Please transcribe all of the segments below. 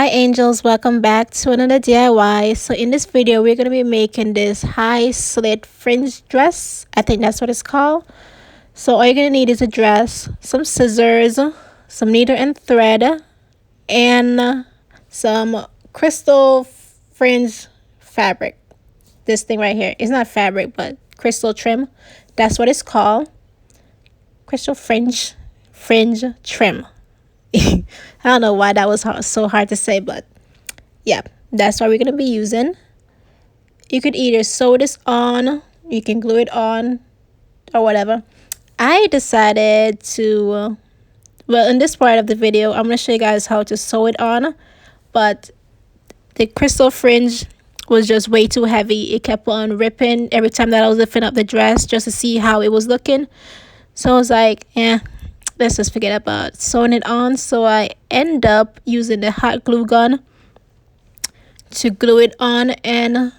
Hi angels, welcome back to another DIY. So in this video we're going to be making this high slit fringe dress. I think that's what it's called. So all you're going to need is a dress, some scissors, some needle and thread, and some crystal fringe fabric. This thing right here, it's not fabric but crystal trim. That's what it's called. Crystal fringe trim. I don't know why that was so hard to say, but yeah, that's what we're going to be using. You could either sew this on, you can glue it on, or whatever. I decided to, well, in this part of the video, I'm going to show you guys how to sew it on, but the crystal fringe was just way too heavy. It kept on ripping every time that I was lifting up the dress just to see how it was looking. So I was like, let's just forget about sewing it on. So I end up using the hot glue gun to glue it on, and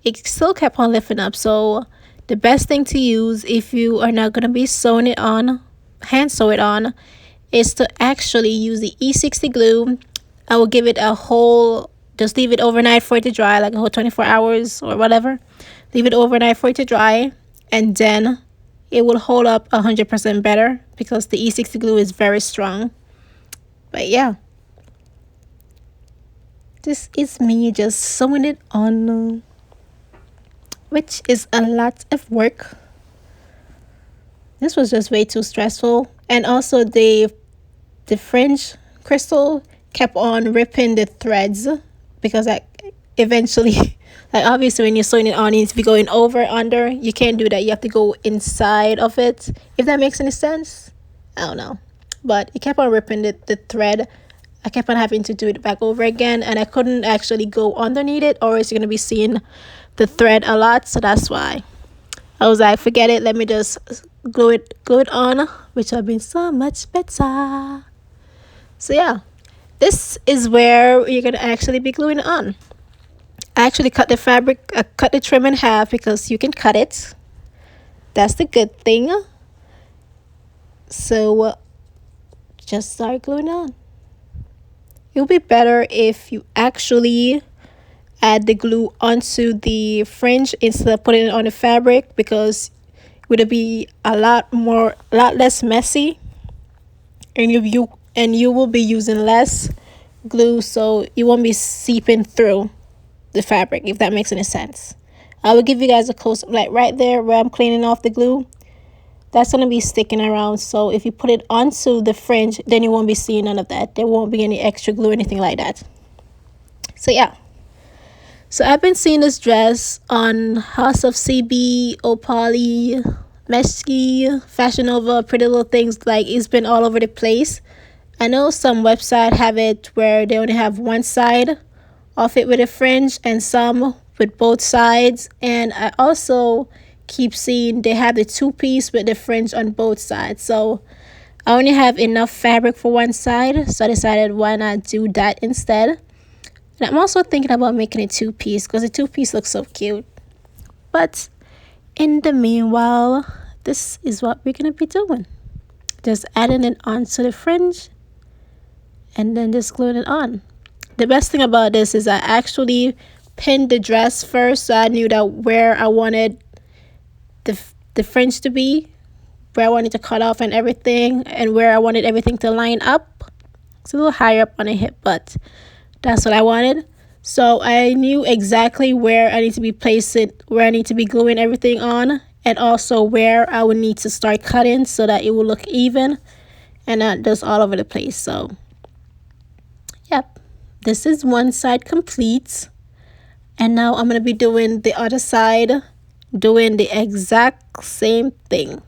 it still kept on lifting up. So the best thing to use if you are not going to be sewing it on, hand sew it on, is to actually use the E60 glue. I will give it a whole, just leave it overnight for it to dry, like a whole 24 hours or whatever. Leave it overnight for it to dry, and then it will hold up 100% better because the E60 glue is very strong. But yeah, this is me just sewing it on, which is a lot of work. This was just way too stressful, and also the fringe crystal kept on ripping the threads because I eventually like, obviously when you're sewing it on, you need to be going over, under. You can't do that. You have to go inside of it, if that makes any sense. I don't know, but it kept on ripping the thread. I kept on having to do it back over again, and I couldn't actually go underneath it, or else you're gonna be seeing the thread a lot. So that's why I was like, forget it, let me just glue it on, which would have been so much better. So yeah, this is where you're gonna actually be gluing it on. I actually cut the fabric, I cut the trim in half because you can cut it. That's the good thing. So just start gluing on. It would be better if you actually add the glue onto the fringe instead of putting it on the fabric, because it would be a lot less messy, and you will be using less glue, so you won't be seeping through the fabric, if that makes any sense. I will give you guys a close-up, like right there where I'm cleaning off the glue. That's going to be sticking around, so if you put it onto the fringe, then you won't be seeing none of that. There won't be any extra glue or anything like that. So yeah, so I've been seeing this dress on House of CB, Opali, Meshki, Fashion Nova, Pretty Little Things. Like, it's been all over the place. I know some websites have it where they only have one side of it with a fringe, and some with both sides. And I also keep seeing they have the two-piece with the fringe on both sides. So I only have enough fabric for one side, so I decided why not do that instead. And I'm also thinking about making a two-piece because the two-piece looks so cute. But in the meanwhile, this is what we're gonna be doing. Just adding it onto the fringe and then just gluing it on. The best thing about this is I actually pinned the dress first, so I knew that where I wanted the fringe to be, where I wanted to cut off and everything, and where I wanted everything to line up. It's a little higher up on the hip, but that's what I wanted. So I knew exactly where I need to be placing, where I need to be gluing everything on, and also where I would need to start cutting so that it will look even and not just all over the place. So yep, this is one side complete, and now I'm going to be doing the other side, doing the exact same thing,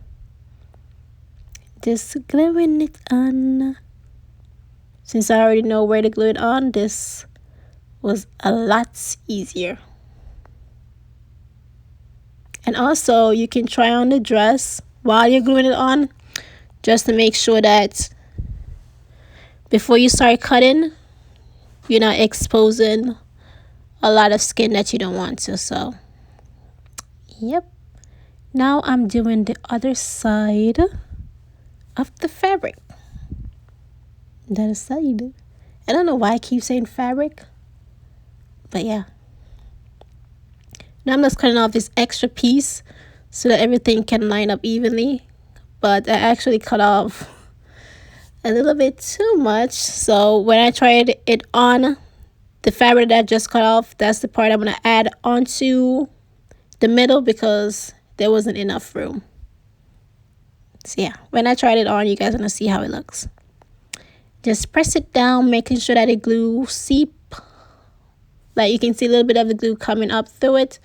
just gluing it on. Since I already know where to glue it on, this was a lot easier. And also, you can try on the dress while you're gluing it on, just to make sure that before you start cutting, you're not exposing a lot of skin that you don't want to. So yep, now I'm doing the other side of the fabric, that side. I don't know why I keep saying fabric, but yeah. Now I'm just cutting off this extra piece so that everything can line up evenly. But I actually cut off a little bit too much. So when I tried it on, the fabric that I just cut off, that's the part I'm going to add onto the middle because there wasn't enough room. So yeah, when I tried it on, you guys are going to see how it looks. Just press it down, making sure that the glue seep. Like you can see a little bit of the glue coming up through it.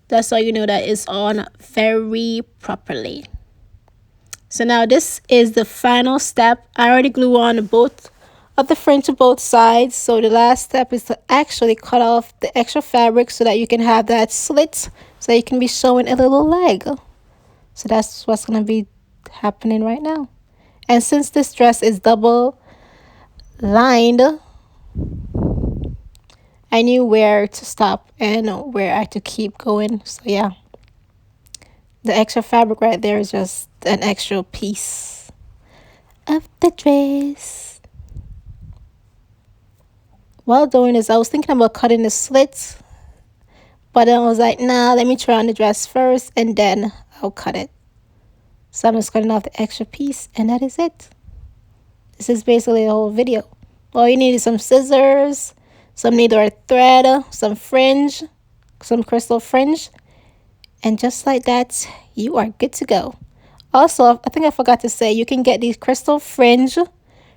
That's how you know that it's on very properly. So now this is the final step. I already glue on both of the fringe to both sides. So the last step is to actually cut off the extra fabric so that you can have that slit so that you can be showing a little leg. So that's what's going to be happening right now. And since this dress is double lined, I knew where to stop and where I had to keep going. So yeah, the extra fabric right there is just an extra piece of the dress. While doing this, I was thinking about cutting the slits, but then I was like, nah, let me try on the dress first and then I'll cut it. So I'm just cutting off the extra piece and that is it. This is basically the whole video. All you need is some scissors, some needle or thread, some fringe, some crystal fringe, and just like that, you are good to go. Also, I think I forgot to say, you can get these crystal fringe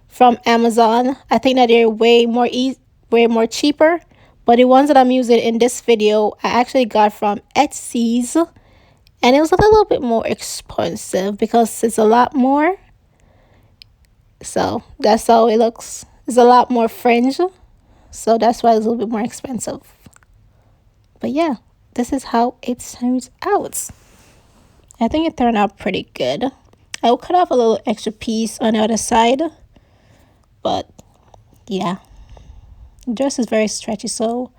from Amazon. I think that they're way more cheaper, but the ones that I'm using in this video, I actually got from Etsy's, and it was a little bit more expensive because it's a lot more. So that's how it looks. It's a lot more fringe, so that's why it's a little bit more expensive. But yeah, this is how it turns out. I think it turned out pretty good. I will cut off a little extra piece on the other side, but yeah, the dress is very stretchy, so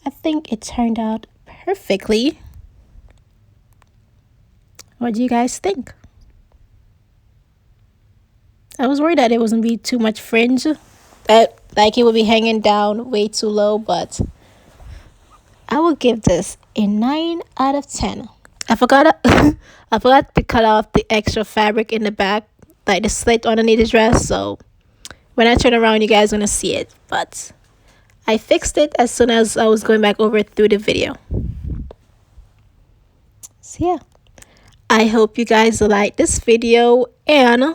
I think it turned out perfectly. What do you guys think? I was worried that it wasn't be too much fringe, that like it would be hanging down way too low, but I will give this a 9 out of 10. I forgot to cut off the extra fabric in the back, like the slit underneath the dress, so when I turn around you guys are gonna see it, but I fixed it as soon as I was going back over it through the video. So yeah, I hope you guys like this video, and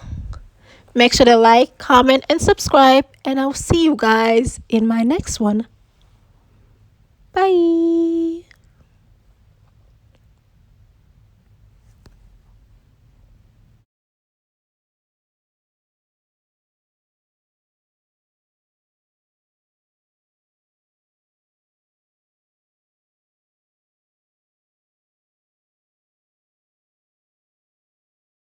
make sure to like, comment, and subscribe, and I'll see you guys in my next one. Bye.